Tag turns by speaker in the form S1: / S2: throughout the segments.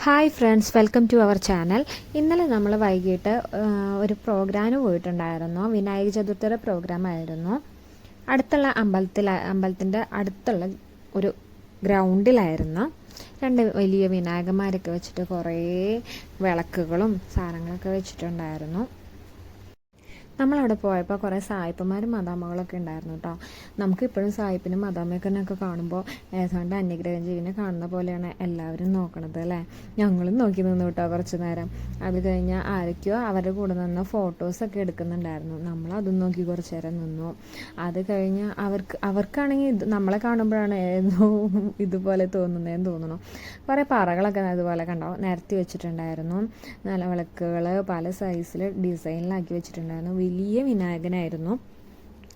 S1: Hi friends, welcome to our channel. ഇന്നലെ നമ്മൾ വൈകിട്ട് ഒരു പ്രോഗ്രാമിന് പോയിട്ടുണ്ടായിരുന്നു. വിനായക ചതുർത്ഥിയുടെ പ്രോഗ്രാമായിരുന്നു. അടുത്തുള്ള അമ്പലത്തിൻ്റെ അടുത്തുള്ള ഒരു ഗ്രൗണ്ടിലായിരുന്നു. രണ്ട് വലിയ വിനായകന്മാരൊക്കെ വെച്ചിട്ട് കുറേ വിളക്കുകളും സാധനങ്ങളൊക്കെ വെച്ചിട്ടുണ്ടായിരുന്നു. നമ്മളവിടെ പോയപ്പോൾ കുറേ സായിപ്പന്മാരും മദാമ്മകളൊക്കെ ഉണ്ടായിരുന്നു കേട്ടോ. നമുക്കിപ്പോഴും സായിപ്പിനും മദാമ്മയൊക്കെ കാണുമ്പോൾ ഏതാണ്ട് അന്യഗ്രഹ ജീവിനെ കാണുന്ന പോലെയാണ് എല്ലാവരും നോക്കണത് അല്ലേ. ഞങ്ങളും നോക്കി നിന്നു കേട്ടോ കുറച്ച് നേരം. അത് കഴിഞ്ഞാൽ ആരൊക്കെയോ അവരുടെ കൂടെ നിന്ന് ഫോട്ടോസൊക്കെ എടുക്കുന്നുണ്ടായിരുന്നു. നമ്മളതും നോക്കി കുറച്ച് നേരം നിന്നു. അത് കഴിഞ്ഞ് അവർക്കാണെങ്കിൽ നമ്മളെ കാണുമ്പോഴാണ് ഏതോ ഇതുപോലെ തോന്നുന്നതെന്ന് തോന്നുന്നു. കുറേ പറകളൊക്കെ അതുപോലെ കണ്ടോ നിരത്തി വെച്ചിട്ടുണ്ടായിരുന്നു. നല്ല വിളക്കുകൾ പല സൈസിൽ ഡിസൈനിലാക്കി വെച്ചിട്ടുണ്ടായിരുന്നു. വലിയ വിനായകനായിരുന്നു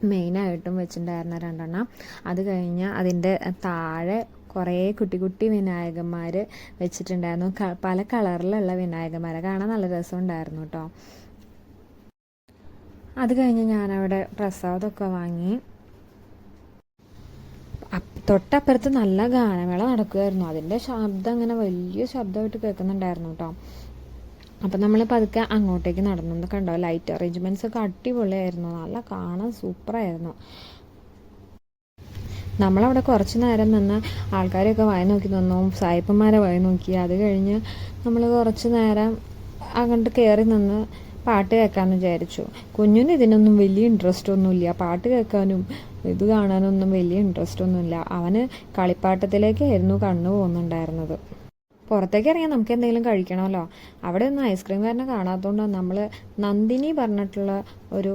S1: മെയിനായിട്ടും വെച്ചിട്ടുണ്ടായിരുന്ന രണ്ടെണ്ണം. അത് കഴിഞ്ഞ് അതിൻ്റെ താഴെ കുറേ കുട്ടി കുട്ടി വിനായകന്മാർ വെച്ചിട്ടുണ്ടായിരുന്നു. പല കളറിലുള്ള വിനായകന്മാരെ കാണാൻ നല്ല രസമുണ്ടായിരുന്നു കേട്ടോ. അത് കഴിഞ്ഞ് ഞാനവിടെ പ്രസാദമൊക്കെ വാങ്ങി. തൊട്ടപ്പുറത്ത് നല്ല ഗാനമേള നടക്കുമായിരുന്നു. അതിൻ്റെ ശബ്ദം അങ്ങനെ വലിയ ശബ്ദമായിട്ട് കേൾക്കുന്നുണ്ടായിരുന്നു കേട്ടോ. അപ്പം നമ്മൾ പതുക്കെ അങ്ങോട്ടേക്ക് നടന്നു. കണ്ടോ, ലൈറ്റ് അറേഞ്ച്മെൻറ്റ്സ് ഒക്കെ അടിപൊളിയായിരുന്നു. നല്ല കാണാൻ സൂപ്പറായിരുന്നു. നമ്മളവിടെ കുറച്ച് നേരം നിന്ന് ആൾക്കാരെയൊക്കെ വായി നോക്കി നിന്നു, സായിപ്പന്മാരെ വായി നോക്കി. അത് കഴിഞ്ഞ് നമ്മൾ കുറച്ച് നേരം അങ്ങോട്ട് കയറി നിന്ന് പാട്ട് കേൾക്കാമെന്ന് വിചാരിച്ചു. കുഞ്ഞിന് ഇതിനൊന്നും വലിയ ഇൻട്രസ്റ്റ് ഒന്നുമില്ല. പാട്ട് കേൾക്കാനും ഇത് കാണാനൊന്നും വലിയ ഇൻട്രസ്റ്റ് ഒന്നുമില്ല. അവന് കളിപ്പാട്ടത്തിലേക്കായിരുന്നു കണ്ണു പോകുന്നുണ്ടായിരുന്നത്. പുറത്തേക്ക് ഇറങ്ങിയാൽ നമുക്ക് എന്തെങ്കിലും കഴിക്കണമല്ലോ. അവിടെ ഒന്നും ഐസ്ക്രീം കാരനെ കാണാത്തതുകൊണ്ടാണ് നമ്മൾ നന്ദിനി പറഞ്ഞിട്ടുള്ള ഒരു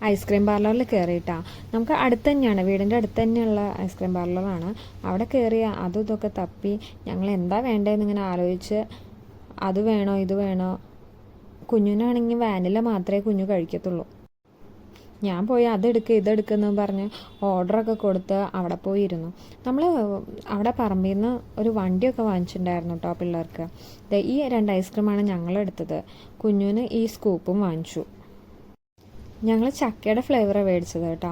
S1: ഐസ്ക്രീം പാർലറിൽ കയറിയിട്ടാണ്. നമുക്ക് അടുത്ത് തന്നെയാണ്, വീടിൻ്റെ അടുത്ത് തന്നെയുള്ള ഐസ്ക്രീം പാർലറാണ്. അവിടെ കയറി അതും ഇതൊക്കെ തപ്പി ഞങ്ങൾ എന്താ വേണ്ടതെന്ന് ഇങ്ങനെ ആലോചിച്ച് അത് വേണോ ഇത് വേണോ. കുഞ്ഞിനാണെങ്കിൽ വാനില മാത്രമേ കുഞ്ഞു കഴിക്കത്തുള്ളൂ. ഞാൻ പോയി അതെടുക്കുക ഇതെടുക്കുമെന്ന് പറഞ്ഞ് ഓർഡറൊക്കെ കൊടുത്ത് അവിടെ പോയിരുന്നു. നമ്മൾ അവിടെ പറമ്പിൽ നിന്ന് ഒരു വണ്ടിയൊക്കെ വാങ്ങിച്ചിട്ടുണ്ടായിരുന്നു കേട്ടോ പിള്ളേർക്ക്. ഈ 2 ഐസ്ക്രീമാണ് ഞങ്ങളെടുത്തത്. കുഞ്ഞുവിന് ഈ സ്കൂപ്പും വാങ്ങിച്ചു. ഞങ്ങൾ ചക്കയുടെ ഫ്ലേവറാണ് മേടിച്ചത് കേട്ടോ.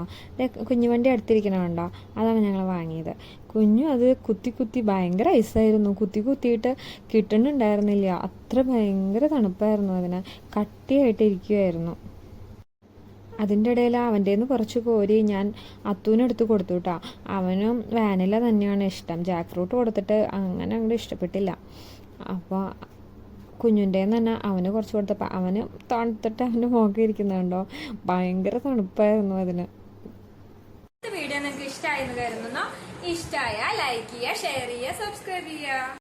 S1: കുഞ്ഞു വണ്ടി അടുത്തിരിക്കണമുണ്ടോ, അതാണ് ഞങ്ങൾ വാങ്ങിയത്. കുഞ്ഞു അത് കുത്തി കുത്തി ഭയങ്കര ഐസായിരുന്നു. കുത്തിയിട്ട് കിട്ടുന്നുണ്ടായിരുന്നില്ല. അത്ര ഭയങ്കര തണുപ്പായിരുന്നു. അതിന് കട്ടിയായിട്ട് ഇരിക്കുമായിരുന്നു. അതിൻ്റെ ഇടയിൽ അവൻ്റെ നിന്ന് കുറച്ച് കോരി ഞാൻ അത്തൂനെടുത്ത് കൊടുത്തു കേട്ടോ. അവനും വാനില തന്നെയാണ് ഇഷ്ടം. ജാക്ക് ഫ്രൂട്ട് കൊടുത്തിട്ട് അങ്ങനെ അങ്ങോട്ട് ഇഷ്ടപ്പെട്ടില്ല. അപ്പോൾ കുഞ്ഞിൻ്റെന്ന് തന്നെ അവന് കുറച്ച് കൊടുത്തപ്പോൾ അവന് തണുത്തിട്ട് അവൻ്റെ മുഖം ഇരിക്കുന്നുണ്ടോ, ഭയങ്കര തണുപ്പായിരുന്നു അതിന്.
S2: വീഡിയോ നിങ്ങൾക്ക് ഇഷ്ടമായെന്ന് കരുതുന്നു. ഇഷ്ടമായ ലൈക്ക് ചെയ്യുക, ഷെയർ ചെയ്യുക, സബ്സ്ക്രൈബ് ചെയ്യുക.